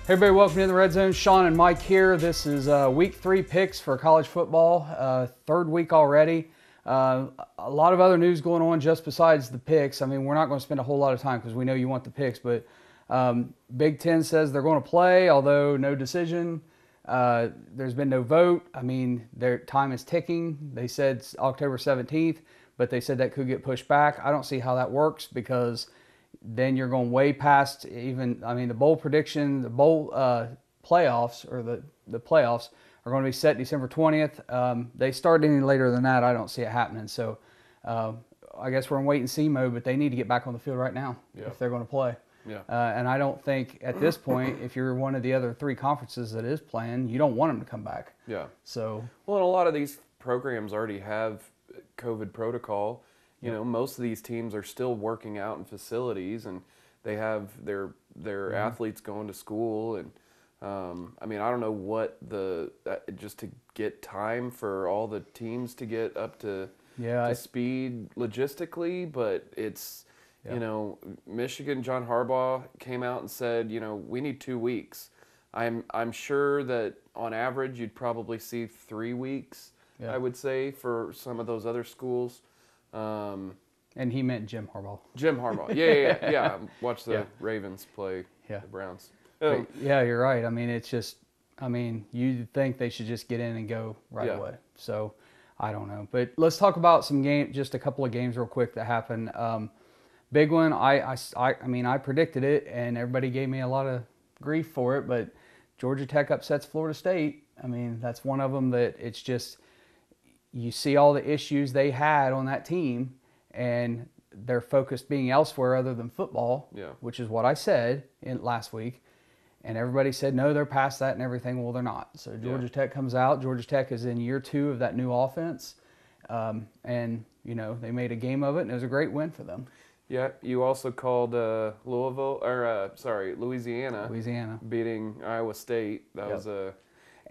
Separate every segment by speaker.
Speaker 1: Hey everybody, welcome to the Red Zone. Shaun and Mike here. This is week 3 picks for college football. Third week already. A lot of other news going on just besides the picks. I mean, we're not going to spend a whole lot of time because we know you want the picks, but Big Ten says they're going to play, although no decision. There's been no vote. I mean, their time is ticking. They said it's October 17th, but they said that could get pushed back. I don't see how that works because then you're going way past even, I mean, the bowl prediction, the bowl playoffs, or the playoffs are going to be set December 20th. They start any later than that, I don't see it happening. So I guess we're in wait and see mode, but they need to get back on the field right now if they're going to play. Yeah. And I don't think at this point, if you're one of the other 3 conferences that is playing, you don't want them to come back. Yeah. So.
Speaker 2: Well, and a lot of these programs already have COVID protocol. You know, most of these teams are still working out in facilities, and they have their athletes going to school. And I mean, I don't know what just to get time for all the teams to get up to speed logistically, but it's you know, Michigan, John Harbaugh came out and said, you know, we need 2 weeks. I'm sure that on average you'd probably see 3 weeks. I would say for some of those other schools.
Speaker 1: And he meant Jim Harbaugh.
Speaker 2: Jim Harbaugh. Yeah. Watch the Ravens play the Browns.
Speaker 1: Yeah, you're right. I mean, it's just, I mean, you'd think they should just get in and go right away. So, I don't know. But let's talk about just a couple of games real quick that happened. Big one, I mean, I predicted it, and everybody gave me a lot of grief for it, but Georgia Tech upsets Florida State. I mean, that's one of them that it's just, you see all the issues they had on that team, and they're focused being elsewhere other than football, which is what I said last week. And everybody said, no, they're past that and everything. Well, they're not. So Georgia Tech comes out. Georgia Tech is in year 2 of that new offense. And, you know, they made a game of it, and it was a great win for them.
Speaker 2: Yeah, you also called Louisiana beating Iowa State. That was a...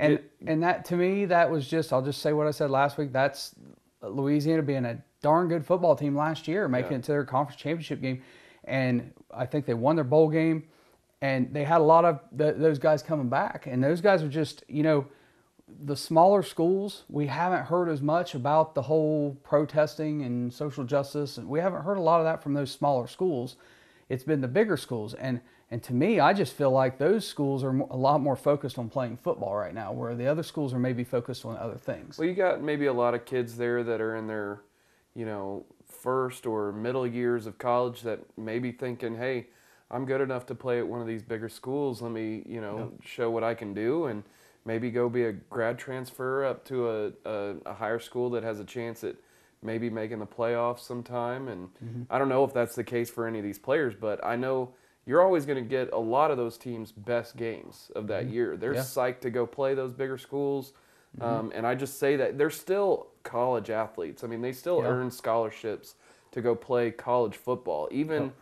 Speaker 1: And that, to me, that was just, I'll just say what I said last week, that's Louisiana being a darn good football team last year, making it to their conference championship game. And I think they won their bowl game, and they had a lot of those guys coming back. And those guys are just, you know, the smaller schools, we haven't heard as much about the whole protesting and social justice, and we haven't heard a lot of that from those smaller schools. It's been the bigger schools. And to me, I just feel like those schools are a lot more focused on playing football right now, where the other schools are maybe focused on other things.
Speaker 2: Well, you got maybe a lot of kids there that are in their, you know, first or middle years of college that may be thinking, hey, I'm good enough to play at one of these bigger schools. Let me, you know, show what I can do, and maybe go be a grad transfer up to a higher school that has a chance at maybe making the playoffs sometime. And I don't know if that's the case for any of these players, but I know you're always going to get a lot of those teams' best games of that year. They're psyched to go play those bigger schools. And I just say that they're still college athletes. I mean, they still earn scholarships to go play college football. Even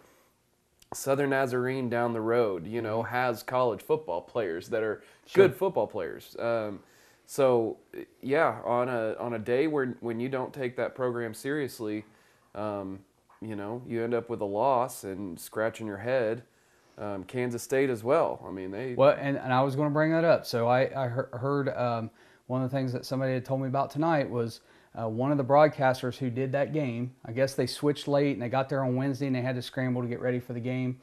Speaker 2: Southern Nazarene down the road, you know, has college football players that are good football players. So, yeah, on a day when you don't take that program seriously, you know, you end up with a loss and scratching your head. Kansas State as well. I mean, they...
Speaker 1: Well, and I was going to bring that up. So I heard one of the things that somebody had told me about tonight was one of the broadcasters who did that game, I guess they switched late and they got there on Wednesday and they had to scramble to get ready for the game.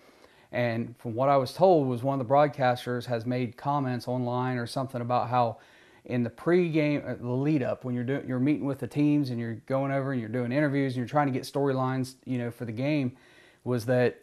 Speaker 1: And from what I was told was one of the broadcasters has made comments online or something about how in the pregame, the lead up, when you're meeting with the teams and you're going over and you're doing interviews and you're trying to get storylines, you know, for the game, was that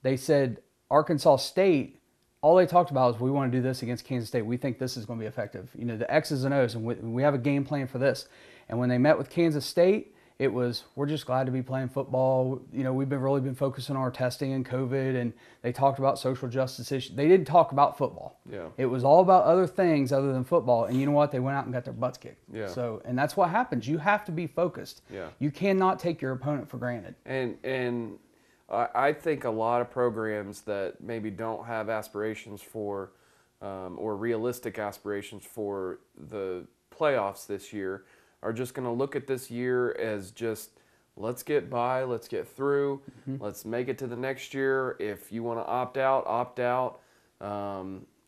Speaker 1: they said Arkansas State, all they talked about is we want to do this against Kansas State. We think this is going to be effective. You know, the X's and O's, and we have a game plan for this. And when they met with Kansas State, it was, we're just glad to be playing football. You know, we've really been focusing on our testing and COVID, and they talked about social justice issues. They didn't talk about football. Yeah. It was all about other things other than football. And you know what? They went out and got their butts kicked. Yeah. So, and that's what happens. You have to be focused. Yeah. You cannot take your opponent for granted.
Speaker 2: And I think a lot of programs that maybe don't have aspirations for, or realistic aspirations for the playoffs this year, are just going to look at this year as just, let's get by, let's get through, let's make it to the next year. If you want to opt out, opt out.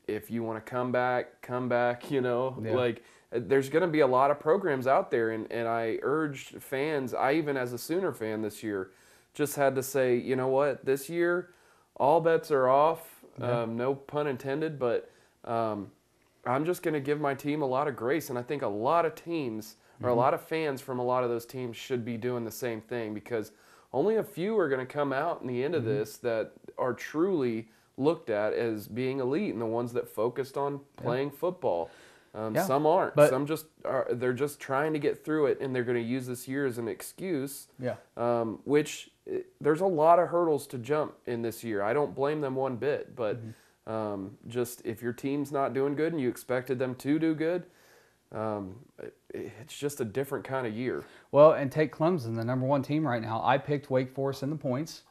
Speaker 2: if you want to come back, you know,
Speaker 1: Yeah.
Speaker 2: like there's going to be a lot of programs out there. And I urged fans, I even as a Sooner fan this year, just had to say, you know what, this year, all bets are off.
Speaker 1: Yeah.
Speaker 2: No pun intended, but I'm just going to give my team a lot of grace. And I think a lot of teams or a lot of fans from a lot of those teams should be doing the same thing, because only a few are going to come out in the end of this that are truly looked at as being elite, and the ones that focused on playing football. Some aren't.
Speaker 1: But
Speaker 2: some just are. They're just trying to get through it, and they're going to use this year as an excuse.
Speaker 1: Yeah.
Speaker 2: Which there's a lot of hurdles to jump in this year. I don't blame them one bit, but just if your team's not doing good and you expected them to do good, it's just a different kind of year.
Speaker 1: Well, and take Clemson, the number 1 team right now. I picked Wake Forest in the points,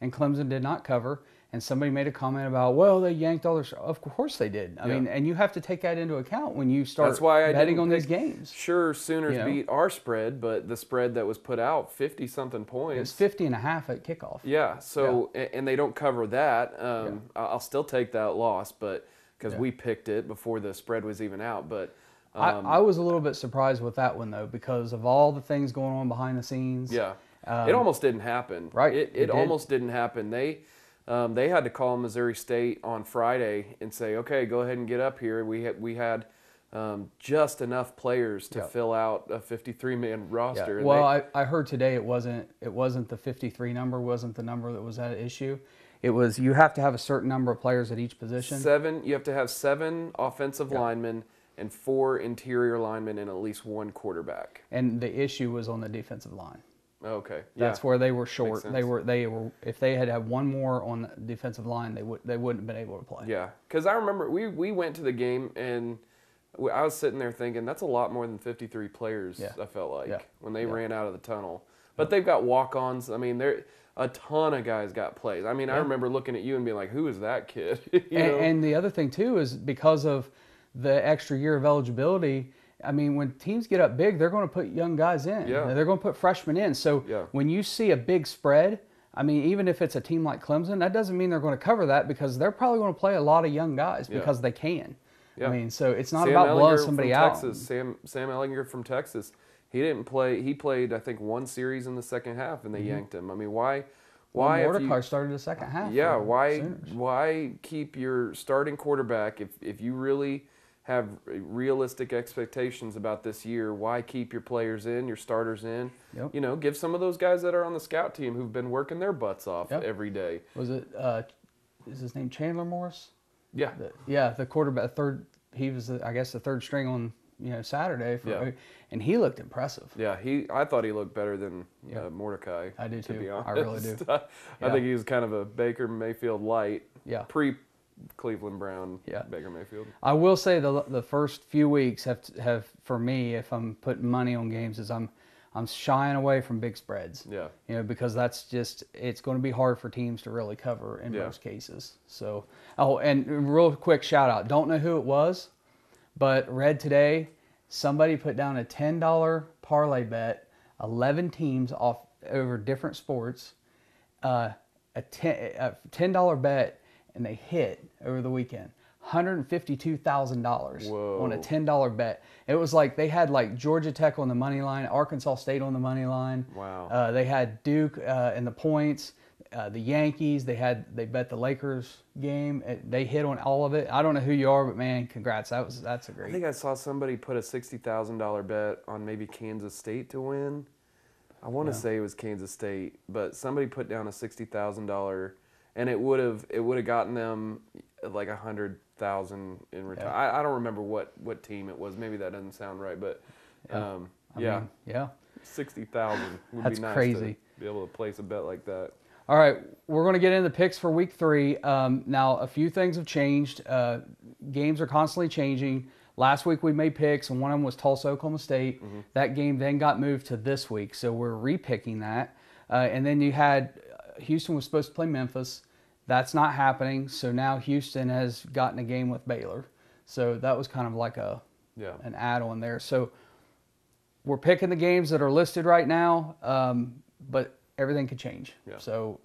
Speaker 1: and Clemson did not cover. And somebody made a comment about, well, they yanked all their. Of course they did. I mean, and you have to take that into account when you start
Speaker 2: That's why I
Speaker 1: betting
Speaker 2: didn't
Speaker 1: on
Speaker 2: pick,
Speaker 1: these games.
Speaker 2: Sure, Sooners beat our spread, but the spread that was put out, 50-something points.
Speaker 1: It was 50.5 at kickoff.
Speaker 2: Yeah, so, and they don't cover that. I'll still take that loss, but because we picked it before the spread was even out. But
Speaker 1: I was a little bit surprised with that one, though, because of all the things going on behind the scenes.
Speaker 2: Yeah, it almost didn't happen.
Speaker 1: Right.
Speaker 2: It almost didn't happen. They had to call Missouri State on Friday and say, okay, go ahead and get up here. We had just enough players to fill out a 53-man roster.
Speaker 1: Yeah. Well, I heard today it wasn't the 53 number, wasn't the number that was at issue. It was you have to have a certain number of players at each position.
Speaker 2: You have to have 7 offensive linemen and 4 interior linemen and at least 1 quarterback.
Speaker 1: And the issue was on the defensive line.
Speaker 2: Okay.
Speaker 1: That's where they were short. They were if they had one more on the defensive line, they wouldn't have been able to play.
Speaker 2: Yeah, because I remember we went to the game and I was sitting there thinking that's a lot more than 53 players.
Speaker 1: Yeah.
Speaker 2: I felt like when they
Speaker 1: Yeah.
Speaker 2: ran out of the tunnel. But they've got walk-ons. I mean, a ton of guys got plays. I mean, I remember looking at you and being like, "Who is that kid?"
Speaker 1: And the other thing too is because of the extra year of eligibility. I mean, when teams get up big, they're going to put young guys in.
Speaker 2: Yeah.
Speaker 1: They're going to put freshmen in. So when you see a big spread, I mean, even if it's a team like Clemson, that doesn't mean they're going to cover that, because they're probably going to play a lot of young guys because they can. Yeah. I mean, so it's not about blowing somebody out.
Speaker 2: Sam Ehlinger from Texas, he didn't play. He played, I think, 1 series in the second half, and they yanked him. I mean, why?
Speaker 1: Mordecai started the second half.
Speaker 2: Yeah, why keep your starting quarterback if you really have realistic expectations about this year? Why keep your players in, your starters in?
Speaker 1: Yep.
Speaker 2: You know, give some of those guys that are on the scout team who've been working their butts off every day.
Speaker 1: Was it? Is his name Chandler Morris?
Speaker 2: Yeah.
Speaker 1: The quarterback, he was, I guess, the third string on Saturday, and he looked impressive.
Speaker 2: Yeah, I thought he looked better than Mordecai.
Speaker 1: I do too.
Speaker 2: To be honest.
Speaker 1: I really do.
Speaker 2: I think he was kind of a Baker Mayfield light.
Speaker 1: Yeah.
Speaker 2: Cleveland Brown, Baker Mayfield.
Speaker 1: I will say the first few weeks have for me, if I'm putting money on games, is I'm shying away from big spreads.
Speaker 2: Yeah.
Speaker 1: Because that's just, it's going to be hard for teams to really cover in most cases. So, and real quick shout out. Don't know who it was, but read today, somebody put down a $10 parlay bet, 11 teams off over different sports, a $10 bet. And they hit over the weekend $152,000 on a $10 bet. It was like they had like Georgia Tech on the money line, Arkansas State on the money line.
Speaker 2: Wow.
Speaker 1: They had Duke in the points, the Yankees. They bet the Lakers game. They hit on all of it. I don't know who you are, but man, congrats. That's a great.
Speaker 2: I think I saw somebody put a $60,000 bet on maybe Kansas State to win. I want to say it was Kansas State, but somebody put down a $60,000. And it would have gotten them like $100,000 in return. I don't remember what team it was. Maybe that doesn't sound right, but I mean, $60,000 would be nice
Speaker 1: crazy.
Speaker 2: To be able to place a bet like that.
Speaker 1: All right, we're going to get into the picks for week 3. Now, a few things have changed. Games are constantly changing. Last week we made picks, and one of them was Tulsa, Oklahoma State. Mm-hmm. That game then got moved to this week, so we're repicking that. And then you had Houston was supposed to play Memphis. That's not happening, so now Houston has gotten a game with Baylor. So that was kind of like an add-on there. So we're picking the games that are listed right now, but everything could change. Yeah. So,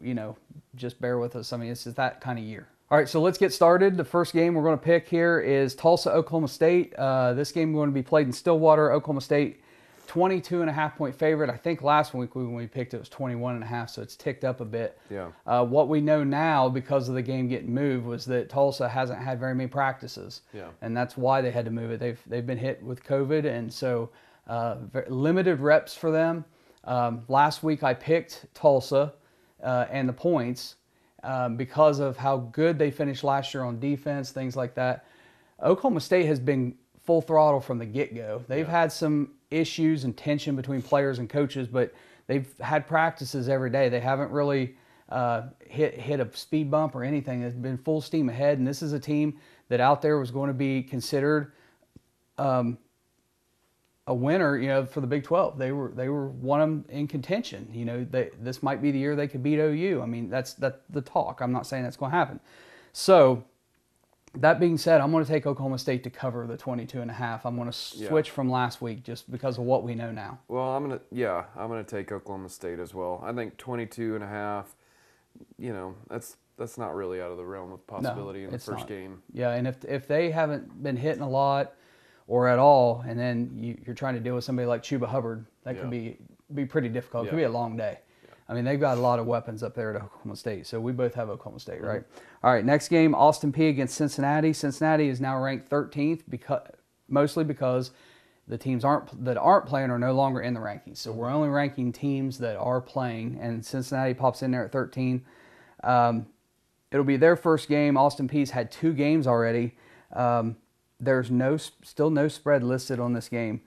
Speaker 1: just bear with us. I mean, it's just that kind of year. All right, so let's get started. The first game we're going to pick here is Tulsa, Oklahoma State. This game is going to be played in Stillwater. Oklahoma State, 22.5-point favorite. I think last week when we picked it was 21.5, so it's ticked up a bit.
Speaker 2: Yeah.
Speaker 1: What we know now, because of the game getting moved, was that Tulsa hasn't had very many practices.
Speaker 2: Yeah.
Speaker 1: And that's why they had to move it. They've been hit with COVID, and so limited reps for them. Last week I picked Tulsa and the points. Because of how good they finished last year on defense, things like that. Oklahoma State has been full throttle from the get-go. They've had some issues and tension between players and coaches, but they've had practices every day. They haven't really hit a speed bump or anything. It's been full steam ahead, and this is a team that out there was going to be considered a winner, for the Big 12. They were one of them in contention. This might be the year they could beat OU. I mean, that's the talk. I'm not saying that's going to happen. So that being said, I'm going to take Oklahoma State to cover the 22.5. I'm going to switch from last week just because of what we know now.
Speaker 2: Well, I'm gonna take Oklahoma State as well. I think 22.5. That's not really out of the realm of possibility in the first game.
Speaker 1: Yeah, and if they haven't been hitting a lot or at all, and then you're trying to deal with somebody like Chuba Hubbard, that could be pretty difficult. It could be a long day. Yeah. I mean, they've got a lot of weapons up there at Oklahoma State, so we both have Oklahoma State, right? All right, next game, Austin Peay against Cincinnati. Cincinnati is now ranked 13th, mostly because the teams that aren't playing are no longer in the rankings. So we're only ranking teams that are playing, and Cincinnati pops in there at 13. It'll be their first game. Austin Peay's had 2 games already. There's still no spread listed on this game.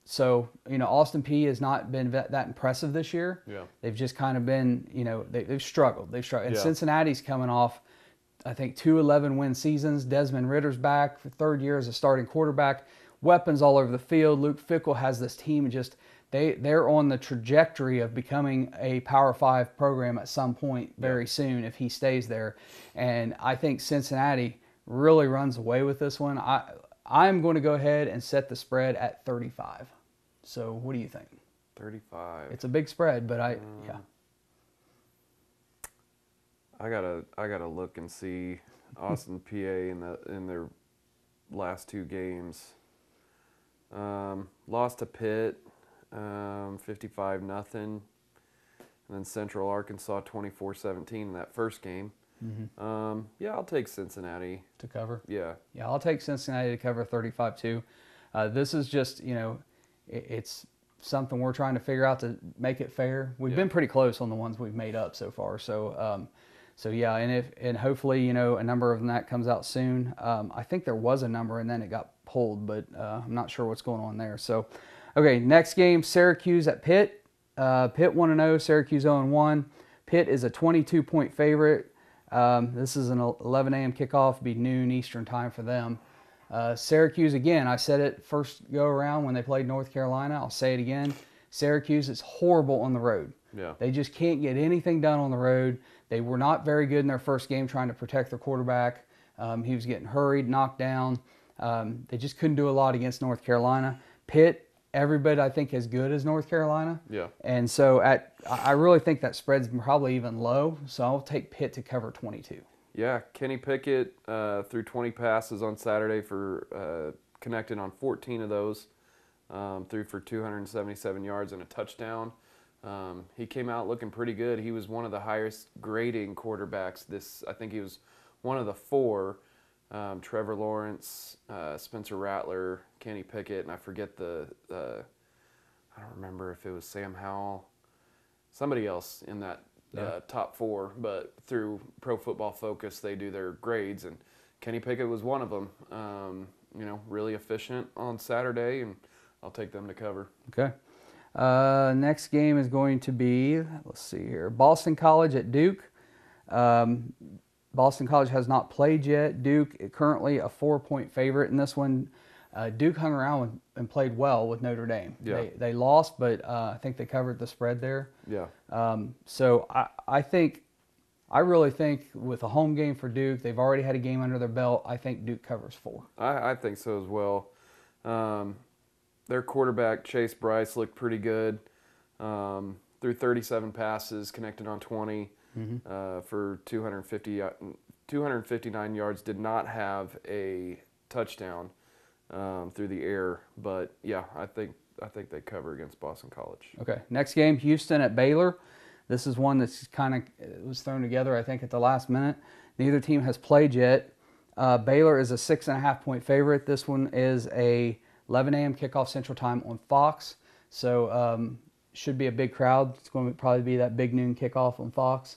Speaker 1: So, Austin Peay has not been that impressive this year.
Speaker 2: Yeah.
Speaker 1: They've just kind of been, they've struggled. And Cincinnati's coming off, I think, 2 11-win seasons. Desmond Ritter's back for 3rd year as a starting quarterback. Weapons all over the field. Luke Fickell has this team they're on the trajectory of becoming a Power 5 program at some point very soon if he stays there. And I think Cincinnati really runs away with this one. I'm going to go ahead and set the spread at 35. So what do you think?
Speaker 2: 35.
Speaker 1: It's a big spread, but I
Speaker 2: gotta look and see Austin Peay in their last 2 games. Lost to Pitt, 55-0, and then Central Arkansas 24-17 in that first game. I'll take Cincinnati
Speaker 1: to cover.
Speaker 2: Yeah,
Speaker 1: I'll take Cincinnati to cover 35 too. This is just it's something we're trying to figure out to make it fair. We've been pretty close on the ones we've made up so far. So and hopefully a number of that comes out soon. I think there was a number and then it got pulled, but I'm not sure what's going on there. So okay, next game, Syracuse at Pitt. Pitt 1-0, Syracuse 0-1. Pitt is a 22-point favorite. This is an 11 a.m. kickoff, be noon Eastern time for them. Syracuse, again, I said it first go around when they played North Carolina. I'll say it again. Syracuse is horrible on the road.
Speaker 2: Yeah.
Speaker 1: They just can't get anything done on the road. They were not very good in their first game trying to protect their quarterback. He was getting hurried, knocked down. They just couldn't do a lot against North Carolina. Pitt, every bit, I think, as good as North Carolina.
Speaker 2: Yeah.
Speaker 1: And so I really think that spread's probably even low, so I'll take Pitt to cover 22.
Speaker 2: Yeah, Kenny Pickett threw 20 passes on Saturday for connected on 14 of those, threw for 277 yards and a touchdown. He came out looking pretty good. He was one of the highest grading quarterbacks. I think he was one of the 4. Trevor Lawrence, Spencer Rattler, Kenny Pickett, and I forget I don't remember if it was Sam Howell, somebody else in that top 4, but through Pro Football Focus, they do their grades, and Kenny Pickett was one of them. Really efficient on Saturday, and I'll take them to cover.
Speaker 1: Okay. Next game is going to be, let's see here, Boston College at Duke. Boston College has not played yet. Duke currently a 4-point favorite in this one. Duke hung around and played well with Notre Dame.
Speaker 2: Yeah.
Speaker 1: They lost, but I think they covered the spread there.
Speaker 2: Yeah.
Speaker 1: So I really think with a home game for Duke, they've already had a game under their belt. I think Duke covers 4.
Speaker 2: I think so as well. Their quarterback, Chase Bryce, looked pretty good. Threw 37 passes, connected on 20 for 250 259 yards, did not have a touchdown through the air. But, yeah, I think they cover against Boston College.
Speaker 1: Okay. Next game, Houston at Baylor. This is one that's kind of was thrown together, I think, at the last minute. Neither team has played yet. Baylor is a 6.5-point favorite. This one is a 11 a.m. kickoff Central Time on Fox. So should be a big crowd. It's going to probably be that big noon kickoff on Fox.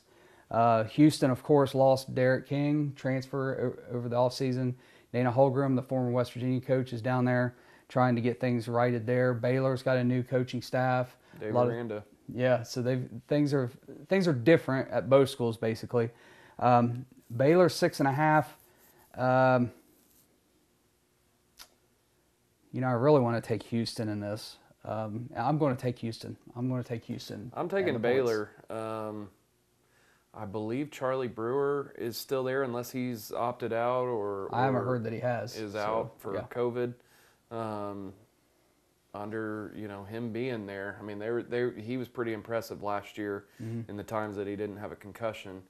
Speaker 1: Houston, of course, lost Derek King, transfer over the offseason. Dana Holmgren, the former West Virginia coach, is down there trying to get things righted there. Baylor's got a new coaching staff.
Speaker 2: Dave Aranda.
Speaker 1: Yeah, so things are different at both schools basically. Baylor 6.5. I really want to take Houston in this. I'm going to take Houston.
Speaker 2: I'm taking Baylor. I believe Charlie Brewer is still there unless he's opted out or
Speaker 1: I haven't heard that he has.
Speaker 2: Out for COVID. Under him being there, I mean he was pretty impressive last year in the times that he didn't have a concussion.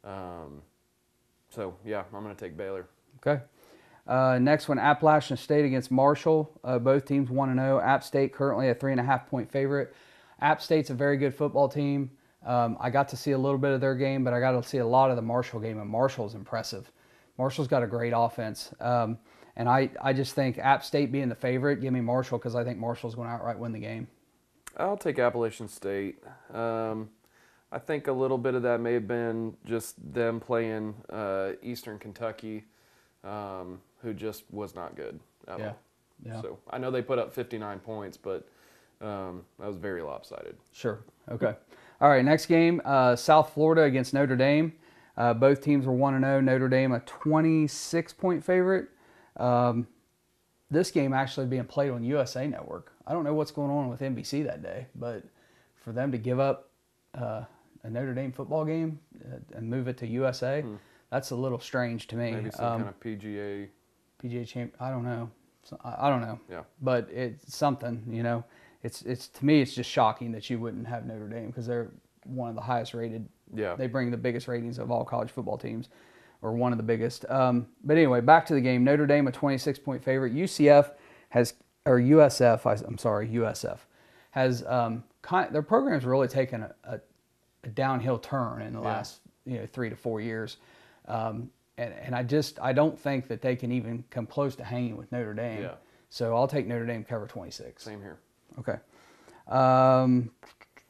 Speaker 2: So yeah, I'm going to take Baylor.
Speaker 1: Okay. Next one, Appalachian State against Marshall. Both teams 1-0. App State currently a 3.5-point favorite. App State's a very good football team. I got to see a little bit of their game, but I got to see a lot of the Marshall game, and Marshall's impressive. Marshall's got a great offense. And I just think App State being the favorite, give me Marshall because I think Marshall's going to outright win the game.
Speaker 2: I'll take Appalachian State. I think a little bit of that may have been just them playing Eastern Kentucky, who just was not good at all.
Speaker 1: Yeah.
Speaker 2: So I know they put up 59 points, but that was very lopsided.
Speaker 1: Sure. Okay. All right, next game, South Florida against Notre Dame. Both teams were 1-0. Notre Dame a 26-point favorite. This game actually being played on USA Network. I don't know what's going on with NBC that day, but for them to give up a Notre Dame football game and move it to USA, that's a little strange to me.
Speaker 2: Maybe some kind of PGA
Speaker 1: champ. I don't know. I don't know.
Speaker 2: Yeah.
Speaker 1: But it's something. It's to me it's just shocking that you wouldn't have Notre Dame because they're one of the highest rated.
Speaker 2: Yeah.
Speaker 1: They bring the biggest ratings of all college football teams, or one of the biggest. But anyway, back to the game. Notre Dame a 26-point favorite. USF has their program's really taken a downhill turn in the last 3 to 4 years. And I don't think that they can even come close to hanging with Notre Dame.
Speaker 2: Yeah.
Speaker 1: So I'll take Notre Dame cover 26.
Speaker 2: Same here.
Speaker 1: Okay.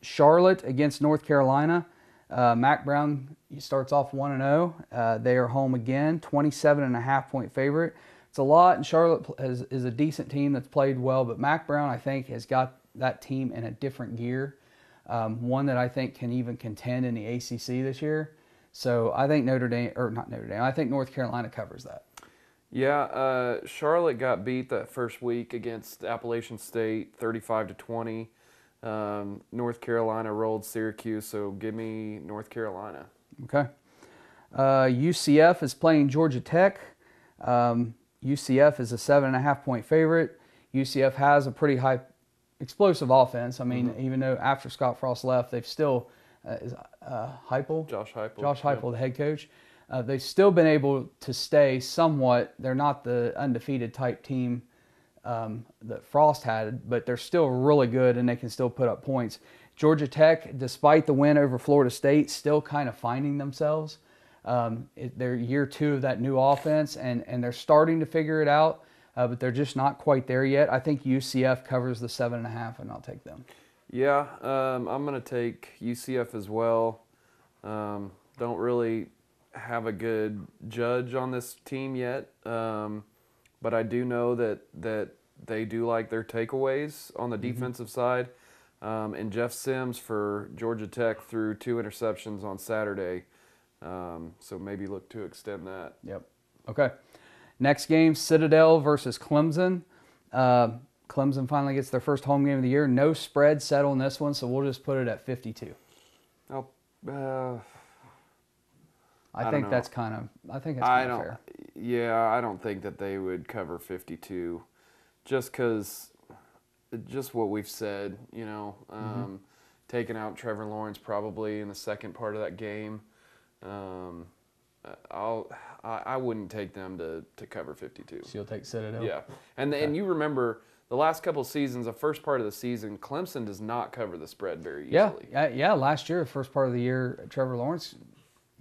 Speaker 1: Charlotte against North Carolina. Mac Brown starts off 1-0. They are home again, 27.5-point favorite. It's a lot, and Charlotte is a decent team that's played well, but Mac Brown, I think, has got that team in a different gear, one that I think can even contend in the ACC this year. So I think I think North Carolina covers that.
Speaker 2: Yeah, Charlotte got beat that first week against Appalachian State, 35-20. North Carolina rolled Syracuse, so give me North Carolina.
Speaker 1: Okay. UCF is playing Georgia Tech. UCF is a 7.5-point favorite. UCF has a pretty high explosive offense. I mean, even though after Scott Frost left, they've still
Speaker 2: Josh
Speaker 1: Heupel, the head coach. They've still been able to stay somewhat. They're not the undefeated type team that Frost had, but they're still really good and they can still put up points. Georgia Tech, despite the win over Florida State, still kind of finding themselves. They're year 2 of that new offense, and they're starting to figure it out, but they're just not quite there yet. I think UCF covers the 7.5, and I'll take them.
Speaker 2: Yeah, I'm going to take UCF as well. Don't really have a good judge on this team yet, but I do know that they do like their takeaways on the defensive side. And Jeff Sims for Georgia Tech threw 2 interceptions on Saturday, so maybe look to extend that.
Speaker 1: Yep. Okay. Next game, Citadel versus Clemson. Clemson finally gets their first home game of the year. No spread set on this one, so we'll just put it at 52. I think that's kind of fair.
Speaker 2: Yeah, I don't think that they would cover 52, just what we've said. Taking out Trevor Lawrence probably in the second part of that game. I wouldn't take them to cover 52.
Speaker 1: So you'll take Citadel?
Speaker 2: Yeah. And you remember the last couple seasons, the first part of the season, Clemson does not cover the spread very easily.
Speaker 1: Yeah. Last year, first part of the year, Trevor Lawrence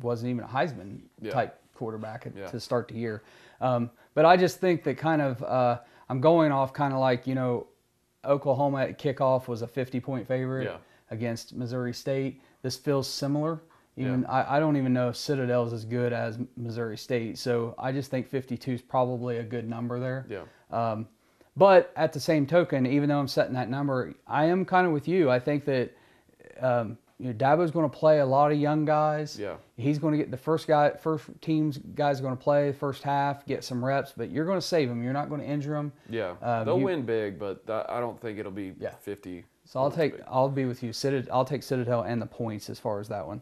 Speaker 1: wasn't even a Heisman type quarterback to start the year. But I just think that kind of I'm going off kind of like, Oklahoma at kickoff was a 50-point favorite against Missouri State. This feels similar. I don't even know if Citadel is as good as Missouri State. So I just think 52 is probably a good number there.
Speaker 2: Yeah.
Speaker 1: But at the same token, even though I'm setting that number, I am kind of with you. I think that Dabo's going to play a lot of young guys.
Speaker 2: Yeah.
Speaker 1: He's going to get the first team's guys are going to play the first half, get some reps, but you're going to save them. You're not going to injure them.
Speaker 2: Yeah. They'll win big, but I don't think it'll be 50.
Speaker 1: So I'll be with you. I'll take Citadel and the points as far as that one.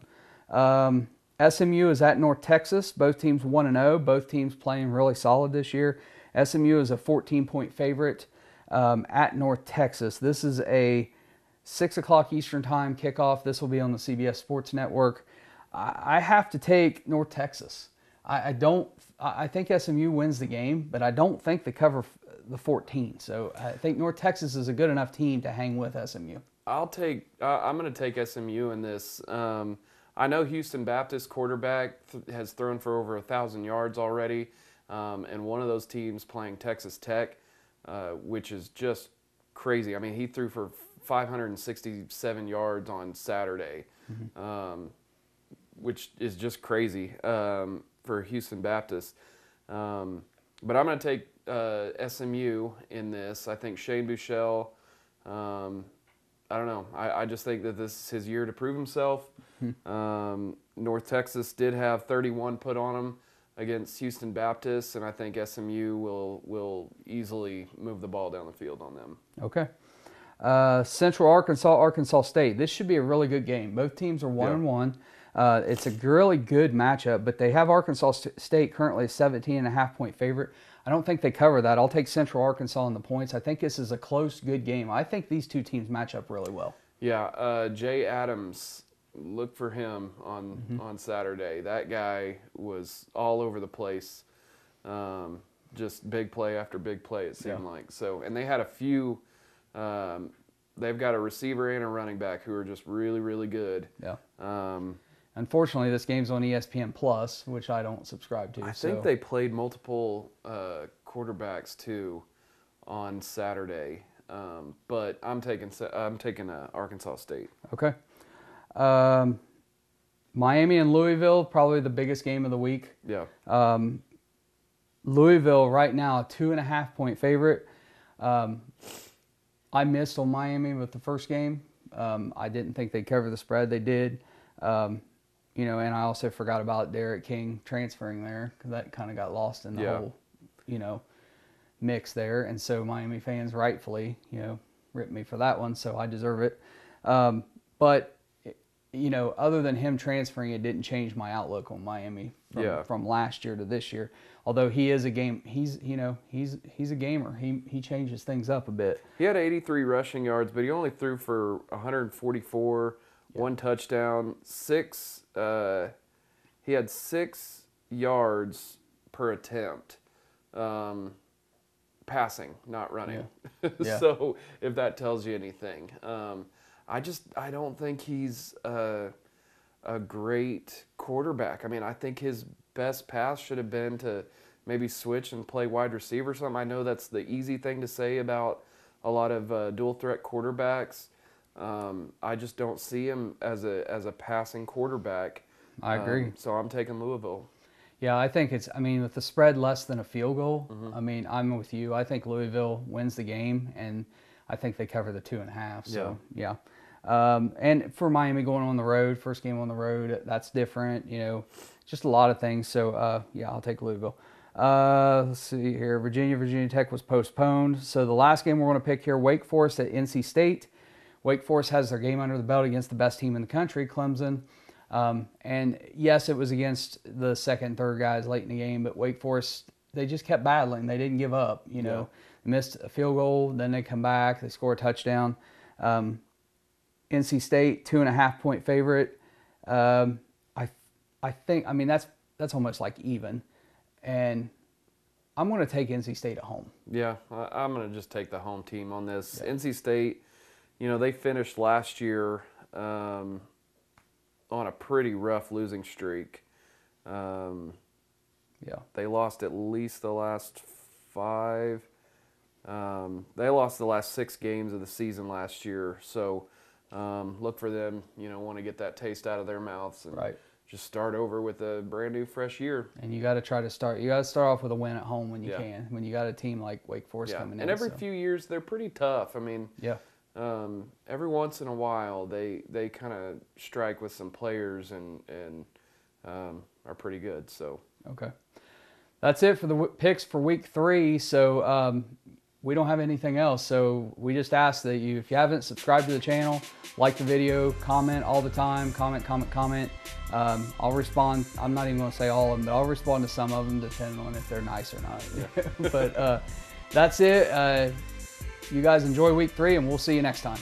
Speaker 1: SMU is at North Texas. Both teams 1-0. Both teams playing really solid this year. SMU is a 14-point favorite at North Texas. This is a 6 o'clock Eastern time kickoff. This will be on the CBS Sports Network. I have to take North Texas. I think SMU wins the game, but I don't think they cover the 14. So I think North Texas is a good enough team to hang with SMU.
Speaker 2: I'm going to take SMU in this. I know Houston Baptist quarterback has thrown for over 1,000 yards already, and one of those teams playing Texas Tech, which is just crazy. I mean, he threw for 567 yards on Saturday, which is just crazy for Houston Baptist. But I'm going to take SMU in this. I think Shane Buechele, I don't know. I just think that this is his year to prove himself. North Texas did have 31 put on them against Houston Baptist, and I think SMU will easily move the ball down the field on them.
Speaker 1: Okay. Central Arkansas State. This should be a really good game. Both teams are 1-1. It's a really good matchup, but they have Arkansas State currently a 17.5-point favorite. I don't think they cover that. I'll take Central Arkansas on the points. I think this is a close, good game. I think these two teams match up really well.
Speaker 2: Yeah, Jay Adams, look for him on Saturday. That guy was all over the place, just big play after big play, it seemed like. So, and they had a few. They've got a receiver and a running back who are just really, really good.
Speaker 1: Yeah. Unfortunately, this game's on ESPN Plus, which I don't subscribe to.
Speaker 2: I think they played multiple quarterbacks too on Saturday, but I'm taking Arkansas State.
Speaker 1: Okay. Miami and Louisville, probably the biggest game of the week.
Speaker 2: Yeah.
Speaker 1: Louisville right now, 2.5-point favorite. I missed on Miami with the first game. I didn't think they'd cover the spread. They did. And I also forgot about Derek King transferring there because that kind of got lost in the whole, mix there. And so Miami fans rightfully, ripped me for that one, so I deserve it. But other than him transferring, it didn't change my outlook on Miami from last year to this year. Although he is a game, he's a gamer. He changes things up a bit.
Speaker 2: He had 83 rushing yards, but he only threw for 144, one touchdown, he had 6 yards per attempt, passing, not running.
Speaker 1: Yeah.
Speaker 2: So if that tells you anything, I don't think he's a great quarterback. I mean, I think his best pass should have been to maybe switch and play wide receiver or something. I know that's the easy thing to say about a lot of dual threat quarterbacks. I just don't see him as a passing quarterback.
Speaker 1: I agree.
Speaker 2: So I'm taking Louisville.
Speaker 1: Yeah, I think with the spread less than a field goal, I'm with you. I think Louisville wins the game, and I think they cover the 2.5. So, yeah. And for Miami going on the road, first game on the road, that's different, just a lot of things. So, I'll take Louisville. Let's see here. Virginia Tech was postponed. So the last game we're going to pick here, Wake Forest at NC State. Wake Forest has their game under the belt against the best team in the country, Clemson. And yes, it was against the second and third guys late in the game, but Wake Forest, they just kept battling. They didn't give up, They missed a field goal, then they come back, they score a touchdown. NC State, 2.5-point favorite. I think, that's that's almost like even. And I'm going to take NC State at home.
Speaker 2: Yeah, I'm going to just take the home team on this.
Speaker 1: Yeah.
Speaker 2: NC State, you know, they finished last year on a pretty rough losing streak.
Speaker 1: Yeah.
Speaker 2: They lost at least the last 5. They lost the last 6 games of the season last year. So look for them, you know, want to get that taste out of their mouths and
Speaker 1: Right.
Speaker 2: just start over with a brand new, fresh year.
Speaker 1: And you got to try to start. You got to start off with a win at home when you
Speaker 2: Yeah.
Speaker 1: can. When you got a team like Wake Forest
Speaker 2: Yeah,
Speaker 1: coming in.
Speaker 2: and every few years they're pretty tough. I mean,
Speaker 1: Yeah.
Speaker 2: every once in a while they kind of strike with some players and are pretty good. So
Speaker 1: Okay. That's it for the picks for week 3. So we don't have anything else. So we just ask that you, if you haven't subscribed to the channel, like the video, comment all the time, comment. I'll respond. I'm not even going to say all of them, but I'll respond to some of them depending on if they're nice or not.
Speaker 2: Yeah.
Speaker 1: But that's it. You guys enjoy week 3 and we'll see you next time.